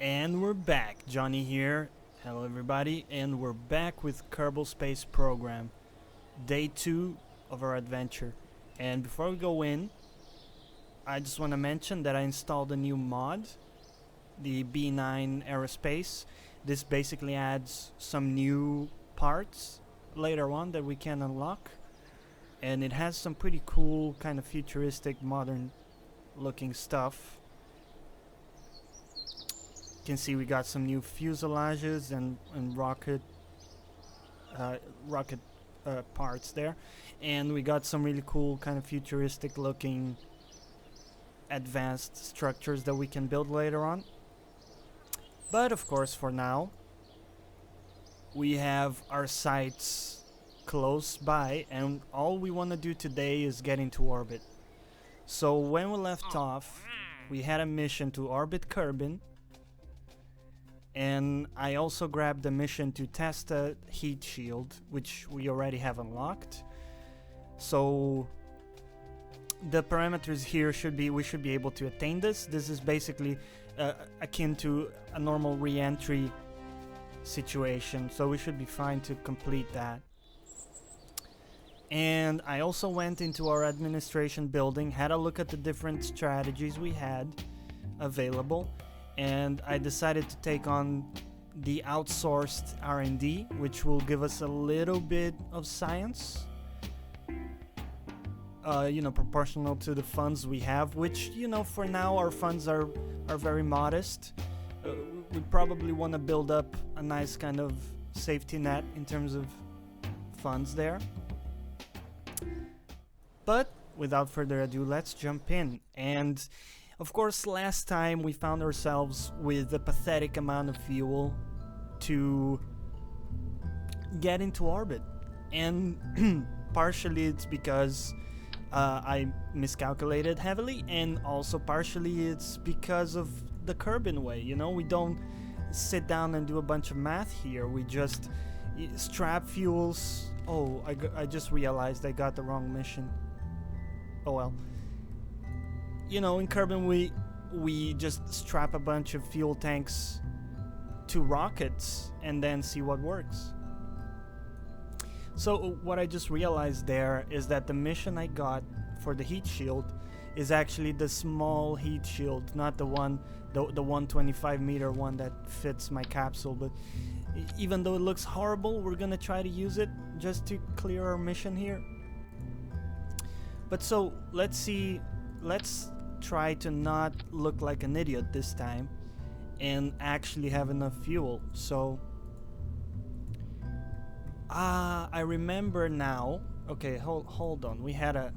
And we're back. Jonny here. Hello, everybody. And we're back with Kerbal Space Program, day 2 of our adventure. And before we go in, I just want to mention that I installed a new mod, the B9 Aerospace. This basically adds some new parts later on that we can unlock. And it has some pretty cool, kind of futuristic, modern looking stuff. You can see we got some new fuselages and rocket parts there, and we got some really cool kind of futuristic looking advanced structures that we can build later on. But of course, for now we have our sights close by, and all we want to do today is get into orbit. So when we left off, we had a mission to orbit Kerbin. And I also grabbed the mission to test a heat shield, which we already have unlocked. So the parameters here we should be able to attain this. This is basically akin to a normal re-entry situation, so we should be fine to complete that. And I also went into our administration building, had a look at the different strategies we had available. And I decided to take on the outsourced R&D, which will give us a little bit of science, proportional to the funds we have, which, for now our funds are very modest. We probably want to build up a nice kind of safety net in terms of funds there. But without further ado, let's jump in. And of course, last time we found ourselves with a pathetic amount of fuel to get into orbit. And partially it's because I miscalculated heavily, and also partially it's because of the Kerbin way. We don't sit down and do a bunch of math here. We just strap fuels. Oh, I just realized I got the wrong mission. Oh well. In Kerbin we just strap a bunch of fuel tanks to rockets and then see what works. So what I just realized there is that the mission I got for the heat shield is actually the small heat shield, not the 125 meter one that fits my capsule. But even though it looks horrible, we're gonna try to use it just to clear our mission here. But so let's try to not look like an idiot this time and actually have enough fuel. So I remember now. Okay, hold on, we had a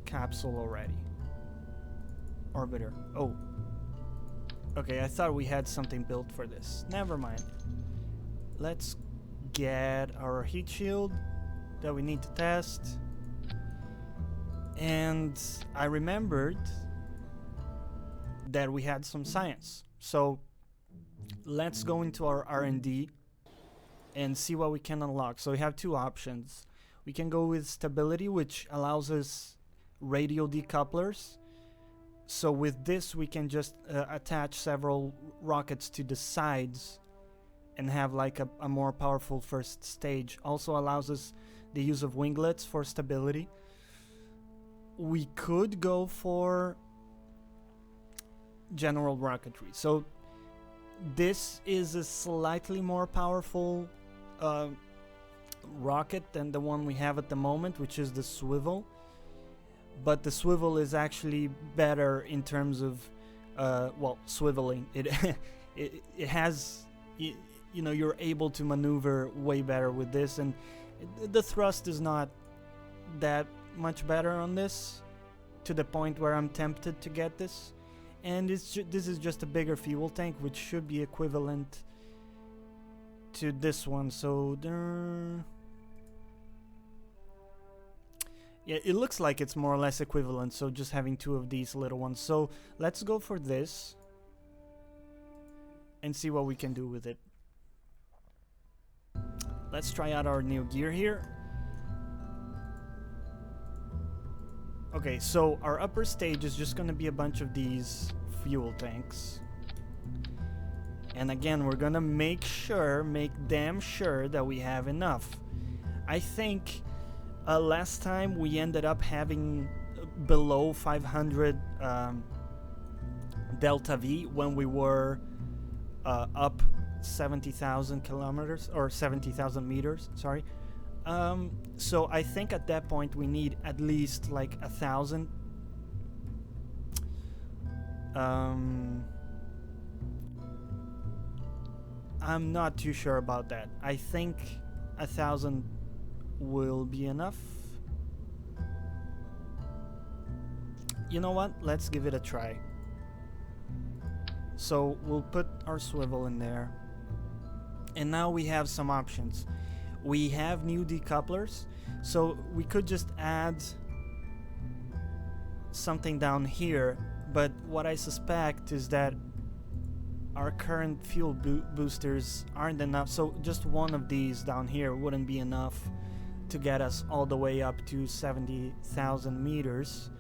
capsule already. Orbiter. Oh, okay, I thought we had something built for this. Never mind. Let's get our heat shield that we need to test. And I remembered that we had some science. So let's go into our R&D and see what we can unlock. So we have two options. We can go with stability, which allows us radial decouplers. So with this we can just attach several rockets to the sides and have like a more powerful first stage. Also allows us the use of winglets for stability. We could go for general rocketry. So this is a slightly more powerful rocket than the one we have at the moment, which is the swivel. But the swivel is actually better in terms of swiveling. It has, you're able to maneuver way better with this, and the thrust is not that much better on this, to the point where I'm tempted to get this. And this is just a bigger fuel tank, which should be equivalent to this one. So yeah, it looks like it's more or less equivalent, so just having two of these little ones. So let's go for this and see what we can do with it. Let's try out our new gear here. Okay, so our upper stage is just gonna be a bunch of these fuel tanks. And again, we're gonna make damn sure that we have enough. I think last time we ended up having below 500 delta V when we were up 70,000 kilometers or 70,000 meters, sorry. So I think at that point we need at least like 1,000. I'm not too sure about that. I think 1,000 will be enough. You know what? Let's give it a try. So we'll put our swivel in there. And now we have some options. We have new decouplers, so we could just add something down here, but what I suspect is that our current fuel boosters aren't enough, so just one of these down here wouldn't be enough to get us all the way up to 70,000 meters,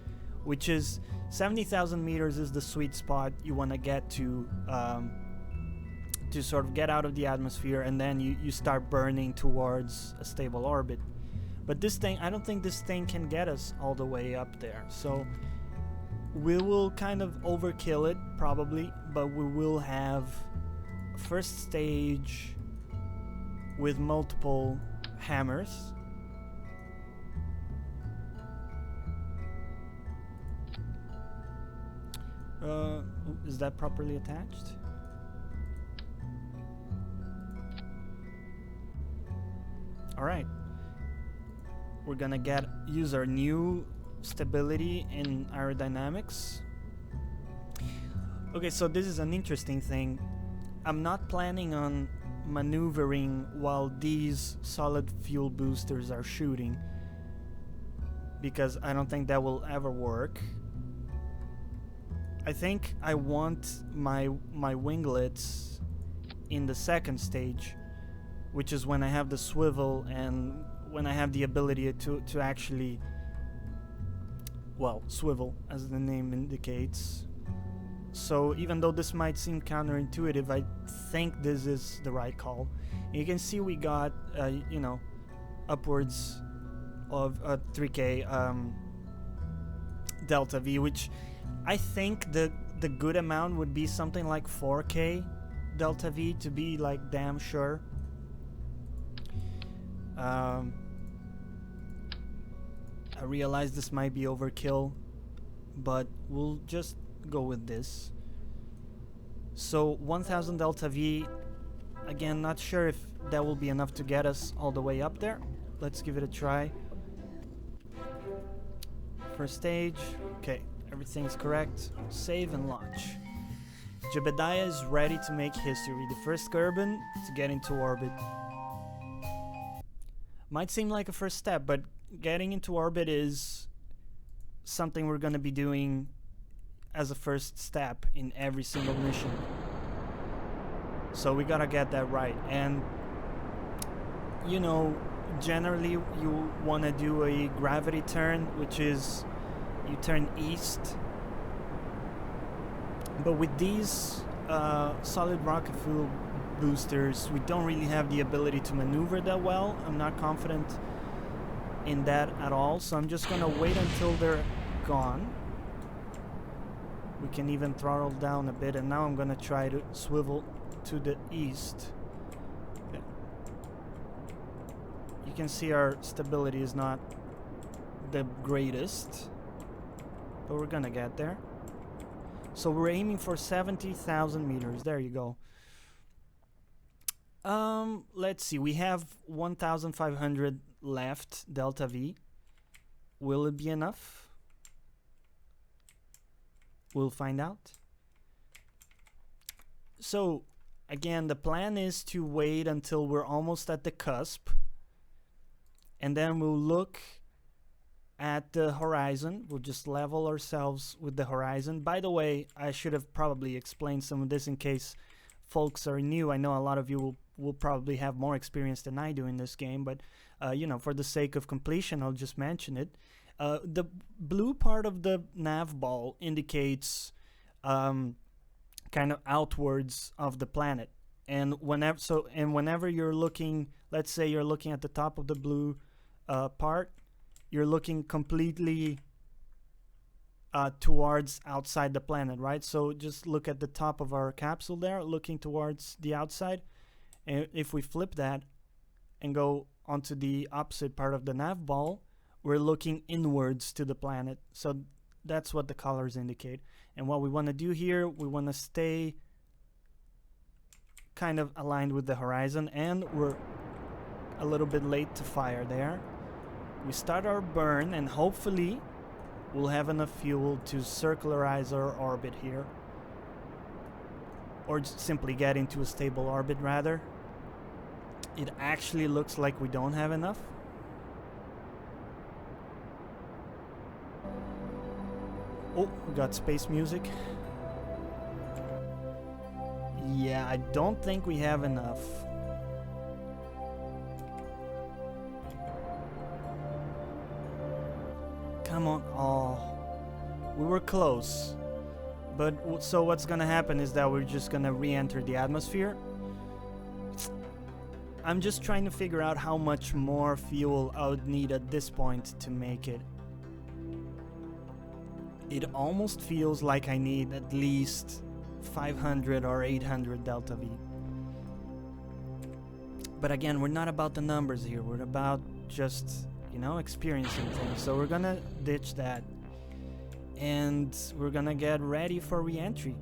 which is 70,000 meters is the sweet spot you want to get to sort of get out of the atmosphere, and then you start burning towards a stable orbit. But this thing, I don't think this thing can get us all the way up there, so we will kind of overkill it probably, but we will have first stage with multiple hammers. Is that properly attached? Alright, we're gonna use our new stability in aerodynamics. Okay, so this is an interesting thing. I'm not planning on maneuvering while these solid fuel boosters are shooting, because I don't think that will ever work. I think I want my winglets in the second stage, which is when I have the swivel and when I have the ability to actually, well, swivel as the name indicates. So even though this might seem counterintuitive, I think this is the right call. You can see we got you know, upwards of 3k delta V, which I think the good amount would be something like 4k delta V to be like damn sure. I realize this might be overkill, but we'll just go with this. So 1000 delta V, again, not sure if that will be enough to get us all the way up there. Let's give it a try. First stage, okay, everything's correct. Save and launch. Jebediah is ready to make history, the first Kerbal to get into orbit. Might seem like a first step, but getting into orbit is something we're going to be doing as a first step in every single mission. So we gotta get that right. And you know, generally you want to do a gravity turn, which is you turn east. But with these solid rocket fuel boosters, we don't really have the ability to maneuver that well. I'm not confident in that at all, so I'm just gonna wait until they're gone. We can even throttle down a bit, and now I'm gonna try to swivel to the east. Okay. You can see our stability is not the greatest, but we're gonna get there. So we're aiming for 70,000 meters. There you go. Let's see. We have 1,500 left delta V. Will it be enough? We'll find out. So again, the plan is to wait until we're almost at the cusp, and then we'll look at the horizon. We'll just level ourselves with the horizon. By the way, I should have probably explained some of this in case folks are new. I know a lot of you will probably have more experience than I do in this game, but you know, for the sake of completion, I'll just mention it. The blue part of the nav ball indicates kind of outwards of the planet. And whenever you're looking, let's say you're looking at the top of the blue part, you're looking completely towards outside the planet, right? So just look at the top of our capsule there, looking towards the outside. And if we flip that and go onto the opposite part of the nav ball, we're looking inwards to the planet. So that's what the colors indicate. And what we want to do here, we want to stay kind of aligned with the horizon, and we're a little bit late to fire there. We start our burn, and hopefully we'll have enough fuel to circularize our orbit here, or just simply get into a stable orbit rather. It actually looks like we don't have enough. Oh, we got space music. Yeah, I don't think we have enough. Come on. Oh, we were close. But so what's gonna happen is that we're just gonna re-enter the atmosphere. I'm just trying to figure out how much more fuel I would need at this point to make it. It almost feels like I need at least 500 or 800 delta V. But again, we're not about the numbers here. We're about just, you know, experiencing things. So we're gonna ditch that. And we're gonna get ready for re-entry.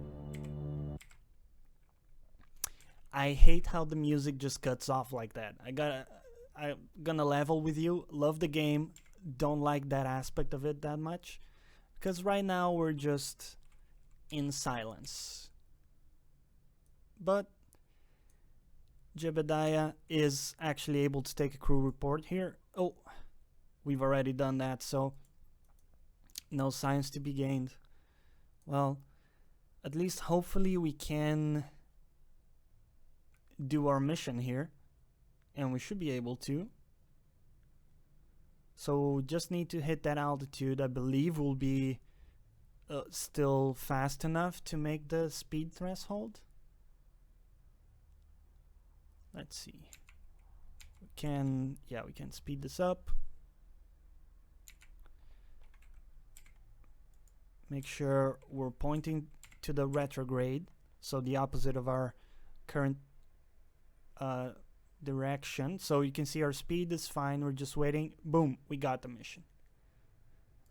I hate how the music just cuts off like that. I'm gonna level with you. Love the game. Don't like that aspect of it that much. Because right now we're just in silence. But Jebediah is actually able to take a crew report here. Oh, we've already done that, so no science to be gained. Well, at least hopefully we can do our mission here, and we should be able to. So just need to hit that altitude. I believe we'll be still fast enough to make the speed threshold. Let's see. We can speed this up. Make sure we're pointing to the retrograde, so the opposite of our current direction. So you can see our speed is fine. We're just waiting. Boom, we got the mission.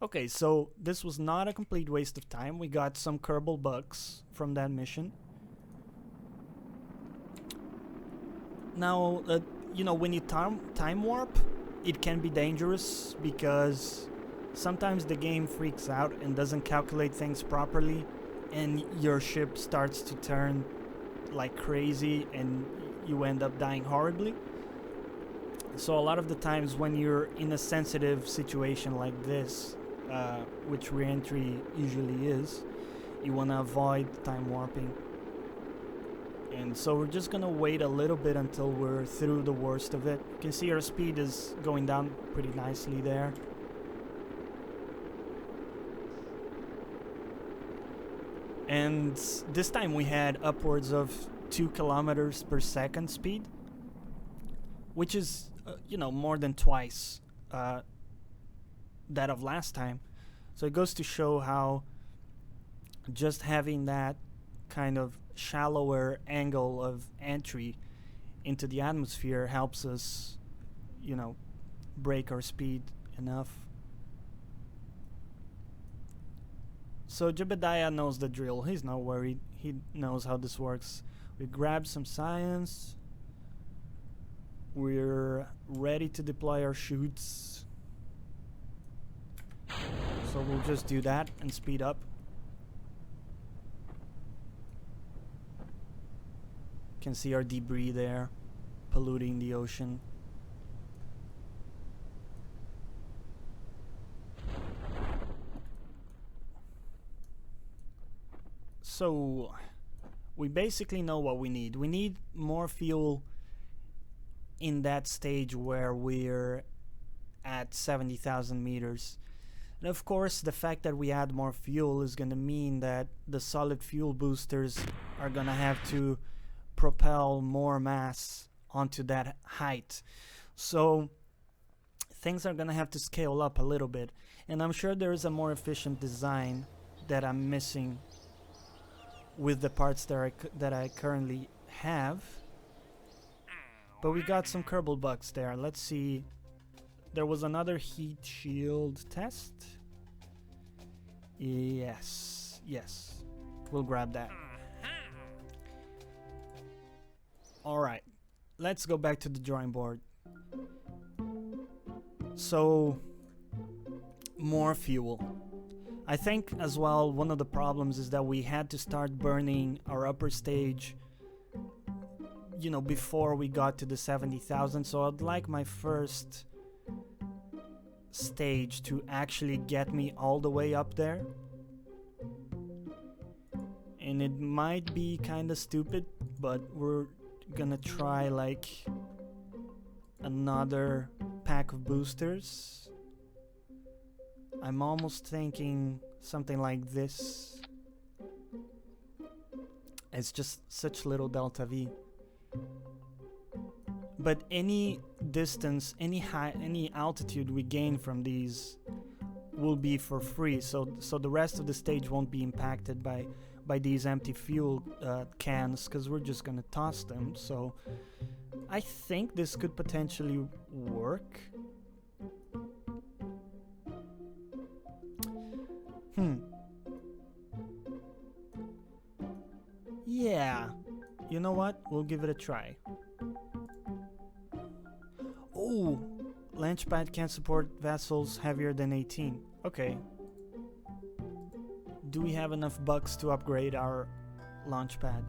Okay, so this was not a complete waste of time. We got some Kerbal bugs from that mission. Now, you know, when you time warp, it can be dangerous because sometimes the game freaks out and doesn't calculate things properly, and your ship starts to turn like crazy and you end up dying horribly. So a lot of the times when you're in a sensitive situation like this, which re-entry usually is, you want to avoid time warping. And so we're just gonna wait a little bit until we're through the worst of it. You can see our speed is going down pretty nicely there. And this time we had upwards of 2 kilometers per second speed, which is, you know, more than twice that of last time. So it goes to show how just having that kind of shallower angle of entry into the atmosphere helps us, you know, break our speed enough. So Jebediah knows the drill. He's not worried. He knows how this works. We grab some science. We're ready to deploy our chutes. So we'll just do that and speed up. You can see our debris there, polluting the ocean. So we basically know what we need. We need more fuel in that stage where we're at 70,000 meters. And of course, the fact that we add more fuel is going to mean that the solid fuel boosters are going to have to propel more mass onto that height. So things are going to have to scale up a little bit. And I'm sure there is a more efficient design that I'm missing with the parts that I currently have. But we got some Kerbal bugs there. Let's see. There was another heat shield test. Yes. We'll grab that. Alright. Let's go back to the drawing board. So, more fuel. I think as well one of the problems is that we had to start burning our upper stage, you know, before we got to the 70,000. So I'd like my first stage to actually get me all the way up there. And it might be kind of stupid, but we're gonna try like another pack of boosters. I'm almost thinking something like this. It's just such little delta V. But any distance, any altitude we gain from these will be for free. So the rest of the stage won't be impacted by these empty fuel cans, because we're just gonna toss them. So I think this could potentially work. Yeah, you know what? We'll give it a try. Oh, launchpad can't support vessels heavier than 18. Okay. Do we have enough bucks to upgrade our launchpad?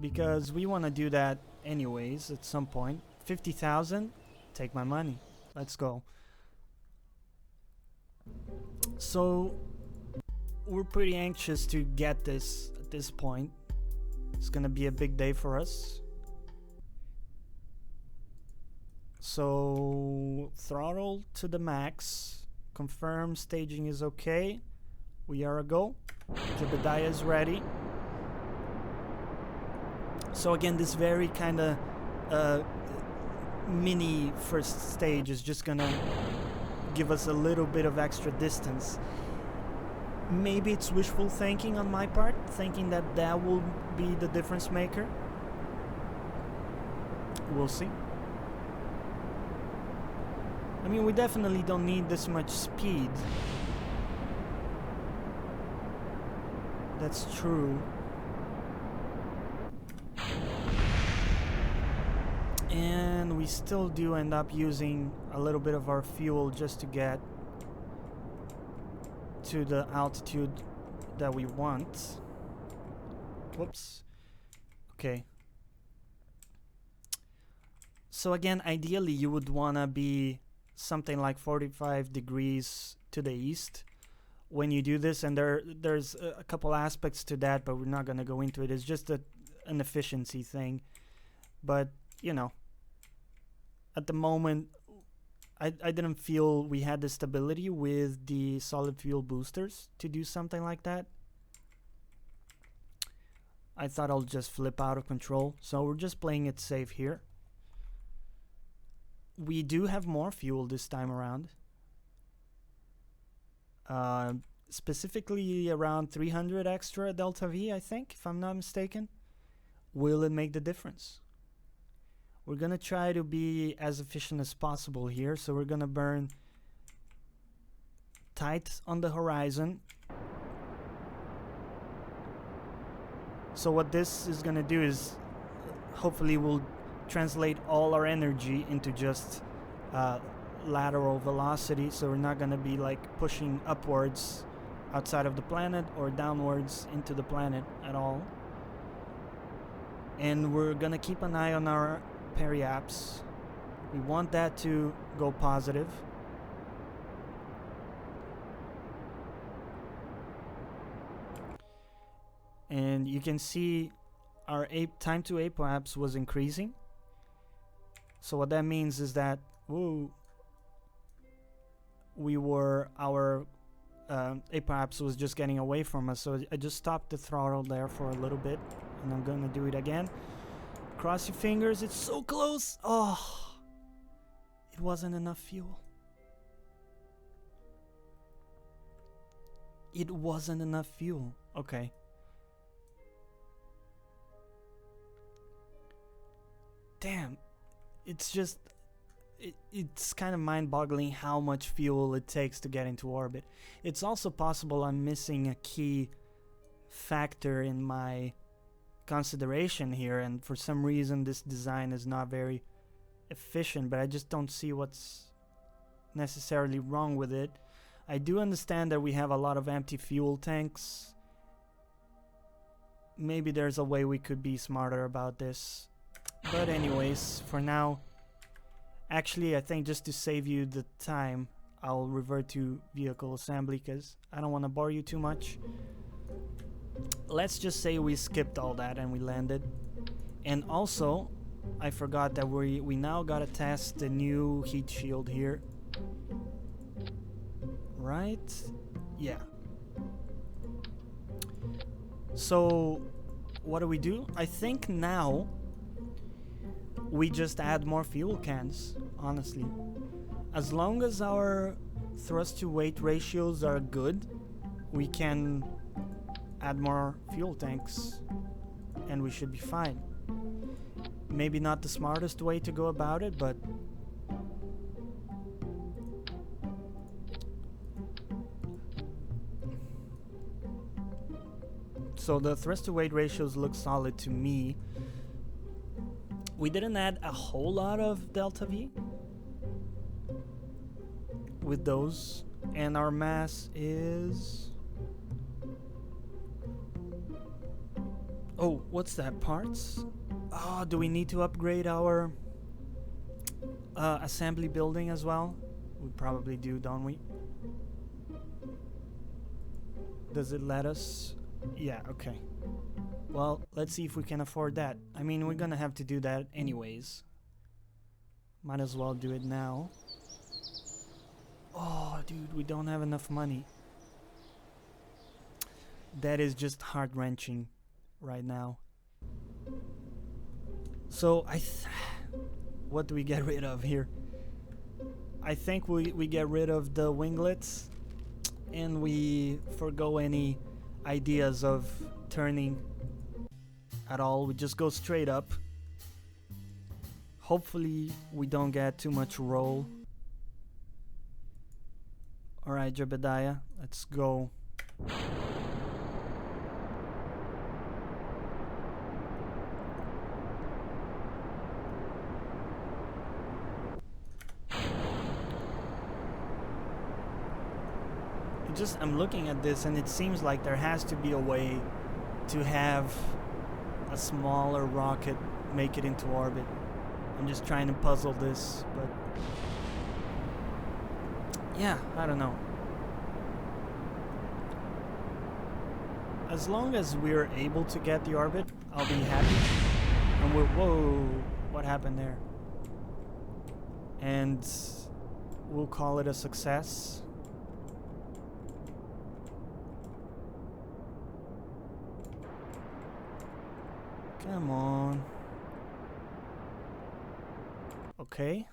Because we want to do that anyways at some point. 50,000? Take my money. Let's go. So we're pretty anxious to get this at this point. It's gonna be a big day for us. So throttle to the max. Confirm staging is okay. We are a go. Jebediah is ready. So again, this very kind of mini first stage is just gonna give us a little bit of extra distance. Maybe it's wishful thinking on my part, thinking that that will be the difference maker. We'll see. I mean, we definitely don't need this much speed. That's true. And we still do end up using a little bit of our fuel just to get to the altitude that we want. Whoops. Okay. So again, ideally you would want to be something like 45 degrees to the east when you do this, and there's a couple aspects to that, but we're not going to go into it. It's just an efficiency thing. But, you know, at the moment, I didn't feel we had the stability with the solid fuel boosters to do something like that. I thought I'll just flip out of control. So we're just playing it safe here. We do have more fuel this time around. Specifically around 300 extra delta V, I think, if I'm not mistaken. Will it make the difference? We're gonna try to be as efficient as possible here, so we're gonna burn tight on the horizon. So what this is gonna do is hopefully we'll translate all our energy into just lateral velocity, so we're not gonna be like pushing upwards outside of the planet or downwards into the planet at all. And we're gonna keep an eye on our periaps. We want that to go positive. And you can see our time to apoapse was increasing. So what that means is that our apoapse was just getting away from us. So I just stopped the throttle there for a little bit, and I'm gonna do it again. Cross your fingers, it's so close. Oh, it wasn't enough fuel. It wasn't enough fuel. Okay. Damn. It's just... It's kind of mind-boggling how much fuel it takes to get into orbit. It's also possible I'm missing a key factor in my consideration here, and for some reason this design is not very efficient, but I just don't see what's necessarily wrong with it. I do understand that we have a lot of empty fuel tanks. Maybe there's a way we could be smarter about this. But anyways, for now, actually I think just to save you the time, I'll revert to vehicle assembly because I don't want to bore you too much. Let's just say we skipped all that and we landed. And also, I forgot that we now gotta test the new heat shield here. Right? Yeah. So, what do? I think now we just add more fuel cans, honestly. As long as our thrust to weight ratios are good, we can add more fuel tanks and we should be fine. Maybe not the smartest way to go about it, but so the thrust to weight ratios look solid to me. We didn't add a whole lot of delta V with those, and our mass is... Oh, what's that? Parts? Oh, do we need to upgrade our assembly building as well? We probably do, don't we? Does it let us? Yeah, okay. Well, let's see if we can afford that. I mean, we're gonna have to do that anyways. Might as well do it now. Oh, dude, we don't have enough money. That is just heart-wrenching right now. So, what do we get rid of here? I think we get rid of the winglets, and we forgo any ideas of turning at all. We just go straight up. Hopefully we don't get too much roll. Alright, Jebediah, let's go. I'm looking at this and it seems like there has to be a way to have a smaller rocket make it into orbit. I'm just trying to puzzle this, but yeah, I don't know. As long as we're able to get the orbit, I'll be happy. And whoa, what happened there? And we'll call it a success. Come on. Okay.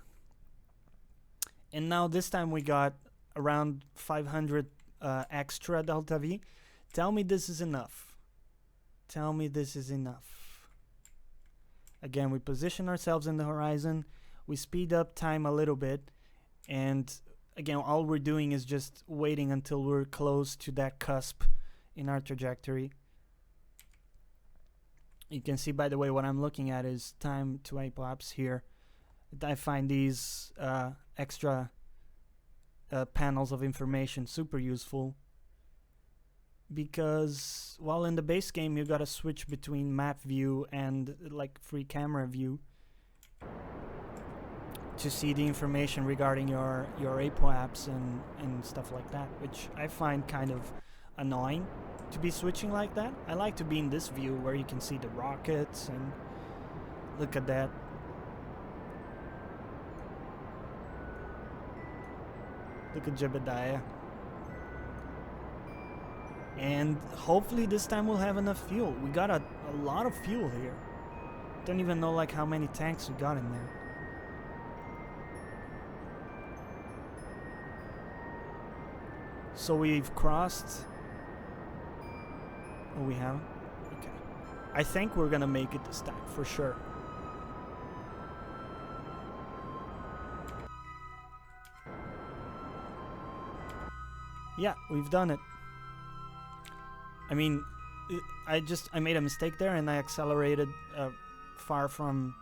And now this time we got around 500 extra delta V. Tell me this is enough. Tell me this is enough. Again, we position ourselves in the horizon. We speed up time a little bit. And again, all we're doing is just waiting until we're close to that cusp in our trajectory. You can see, by the way, what I'm looking at is time to apoapse here. I find these extra panels of information super useful because while in the base game you gotta switch between map view and like free camera view to see the information regarding your apoapse and stuff like that, which I find kind of annoying to be switching like that. I like to be in this view where you can see the rockets and look at that. Look at Jebediah. And hopefully this time we'll have enough fuel. We got a lot of fuel here. Don't even know like how many tanks we got in there. So we've crossed. Oh, we haven't? Okay. I think we're gonna make it this time, for sure. Yeah, we've done it. I mean, I made a mistake there and I accelerated far from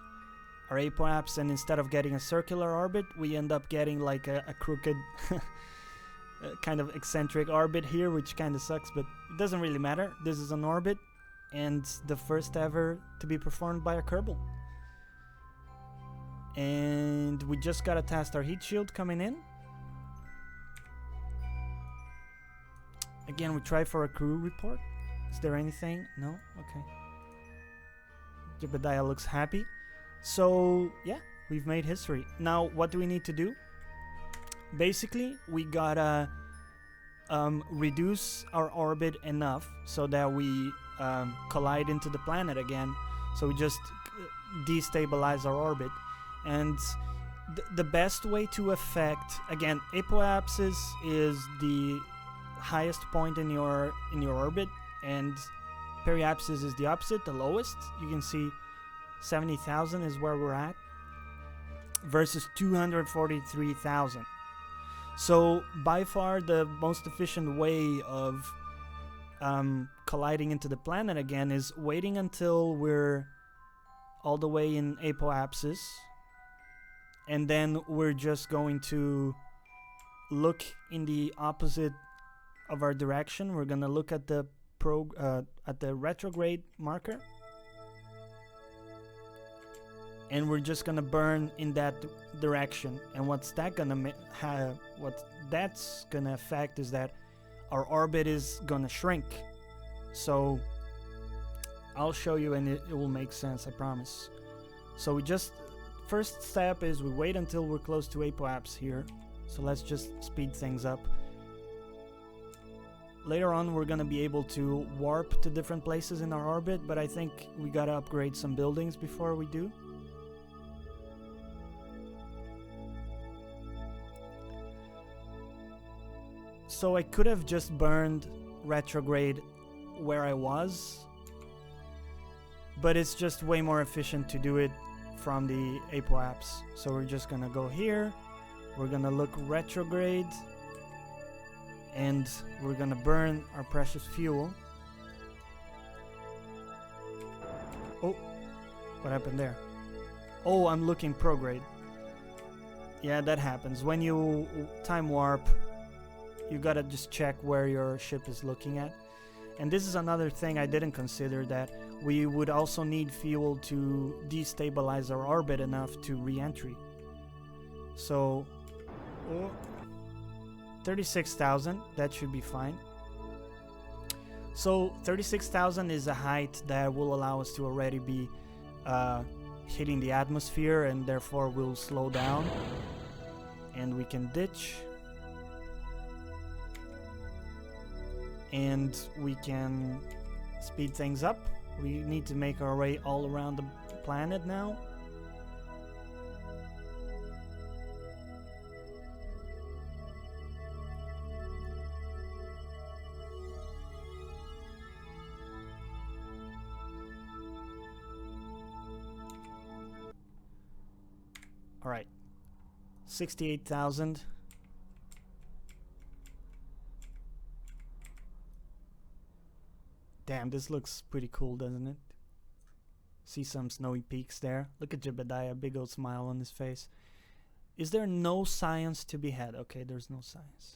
our apoapse, and instead of getting a circular orbit, we end up getting like a crooked kind of eccentric orbit here, which kind of sucks, but it doesn't really matter. This is an orbit, and the first ever to be performed by a Kerbal. And we just gotta test our heat shield coming in. Again, we try for a crew report. Is there anything? No? Okay. Jebediah looks happy. So, yeah, we've made history. Now, what do we need to do? Basically, we gotta reduce our orbit enough so that we collide into the planet again. So we just destabilize our orbit. And the best way to affect, again, apoapsis is the highest point in your orbit, and periapsis is the opposite, the lowest. You can see 70,000 is where we're at versus 243,000. So by far the most efficient way of colliding into the planet again is waiting until we're all the way in apoapsis, and then we're just going to look in the opposite of our direction. We're gonna look at the retrograde marker, and we're just gonna burn in that direction. And what's that's gonna affect is that our orbit is gonna shrink. So I'll show you, and it will make sense, I promise. So we just, first step is we wait until we're close to apoapse here. So let's just speed things up. Later on, we're gonna be able to warp to different places in our orbit, but I think we gotta upgrade some buildings before we do. So I could have just burned retrograde where I was, but it's just way more efficient to do it from the apoapse. So we're just gonna go here, we're gonna look retrograde, and we're gonna burn our precious fuel. Oh, what happened there? Oh, I'm looking prograde. Yeah, that happens. When you time warp, you gotta just check where your ship is looking at. And this is another thing I didn't consider, that we would also need fuel to destabilize our orbit enough to re-entry. So, 36,000, that should be fine. So 36,000 is a height that will allow us to already be hitting the atmosphere, and therefore we'll slow down and we can ditch, and we can speed things up. We need to make our way all around the planet now. All right, 68,000. Damn, this looks pretty cool, doesn't it? See some snowy peaks there. Look at Jebediah, big old smile on his face. Is there no science to be had? Okay, there's no science.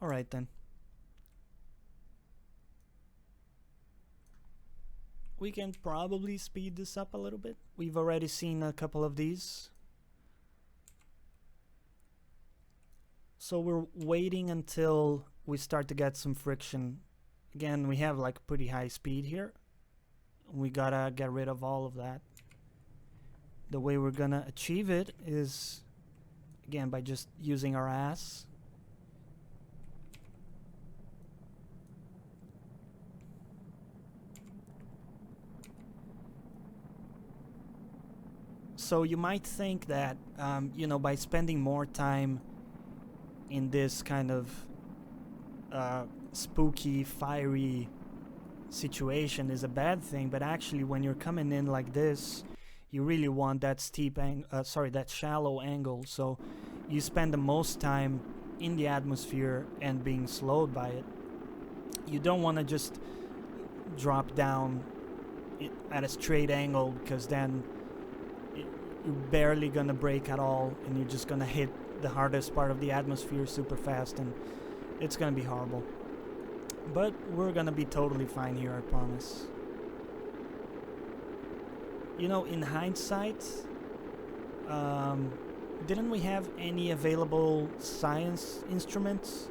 All right then. We can probably speed this up a little bit. We've already seen a couple of these. So we're waiting until we start to get some friction. Again, we have like pretty high speed here. We gotta get rid of all of that. The way we're gonna achieve it is, again by just using our ass. So you might think that, you know, by spending more time in this kind of spooky, fiery situation is a bad thing, but actually when you're coming in like this, you really want that that shallow angle, so you spend the most time in the atmosphere and being slowed by it. You don't want to just drop down at a straight angle, because then you're barely gonna brake at all, and you're just gonna hit the hardest part of the atmosphere super fast, and it's gonna be horrible. But we're gonna be totally fine here, I promise. You know, in hindsight, didn't we have any available science instruments?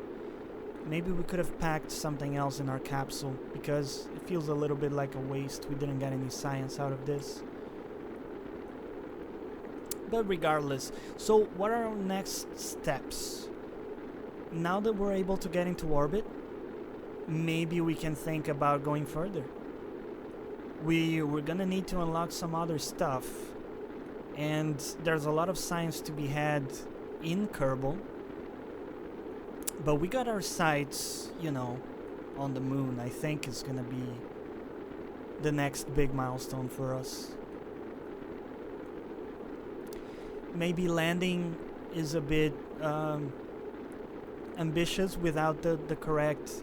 Maybe we could have packed something else in our capsule, because it feels a little bit like a waste. We didn't get any science out of this. But regardless, so what are our next steps? Now that we're able to get into orbit, maybe we can think about going further. We're gonna need to unlock some other stuff, and there's a lot of science to be had in Kerbal. But we got our sights, you know, on the moon. I think is gonna be the next big milestone for us. Maybe landing is a bit ambitious without the correct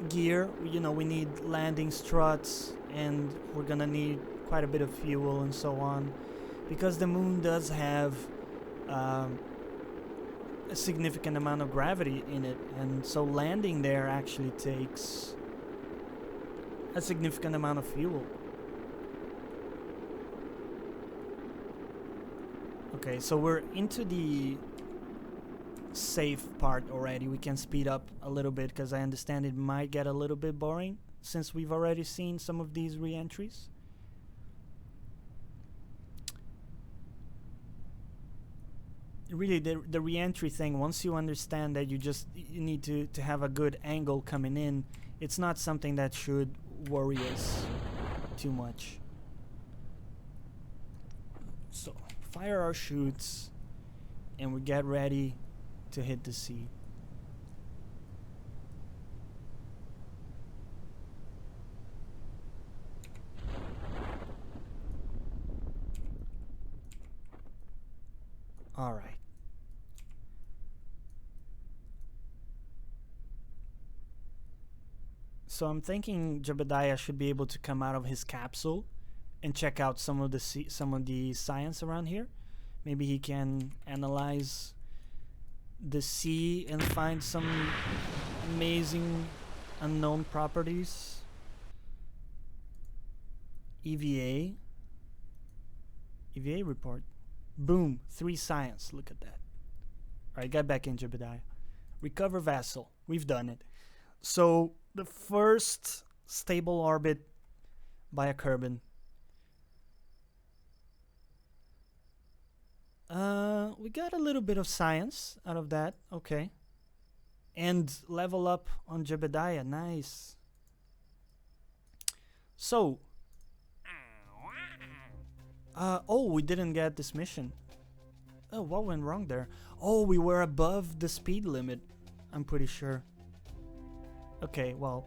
gear. You know, we need landing struts, and we're gonna need quite a bit of fuel and so on, because the moon does have a significant amount of gravity in it, and so landing there actually takes a significant amount of fuel. Okay, so we're into the safe part already. We can speed up a little bit, because I understand it might get a little bit boring since we've already seen some of these re-entries. Really, the re-entry thing, once you understand that you need to have a good angle coming in, it's not something that should worry us too much. So fire our chutes, and we get ready to hit the sea. All right. So I'm thinking Jebediah should be able to come out of his capsule and check out some of the science around here. Maybe he can analyze the sea and find some amazing unknown properties. EVA report. Boom, 3 science. Look at that. Alright, get back in, Jebediah. Recover vessel. We've done it. So the first stable orbit by a Kerbin. We got a little bit of science out of that. Okay. And level up on Jebediah. Nice. So. Oh, we didn't get this mission. Oh, what went wrong there? Oh, we were above the speed limit. I'm pretty sure. Okay, well.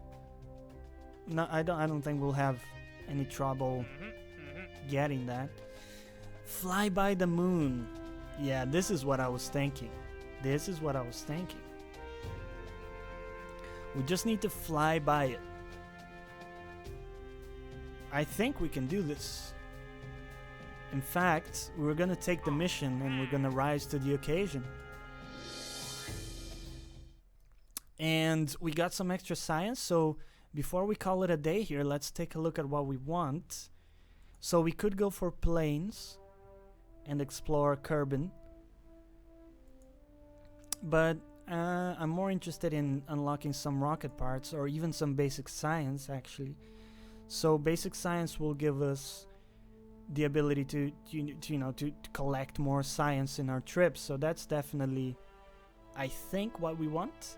No, I don't think we'll have any trouble getting that. Fly by the moon. Yeah, this is what I was thinking. We just need to fly by it. I think we can do this. In fact, we're gonna take the mission and we're gonna rise to the occasion. And we got some extra science, so before we call it a day here, let's take a look at what we want. So we could go for planes and explore Kerbin. But I'm more interested in unlocking some rocket parts, or even some basic science, actually. So basic science will give us the ability to collect more science in our trips. So that's definitely, I think, what we want.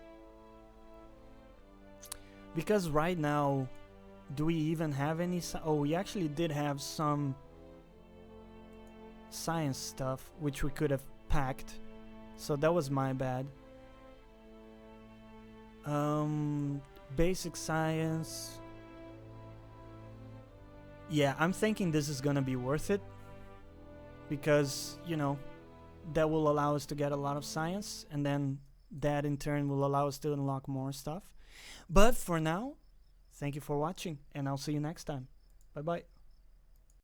Because right now, do we even have any? Oh, we actually did have some science stuff which we could have packed, so that was my bad. Basic science. Yeah, I'm thinking this is gonna be worth it, because that will allow us to get a lot of science, and then that in turn will allow us to unlock more stuff. But for now, thank you for watching, and I'll see you next time. Bye bye.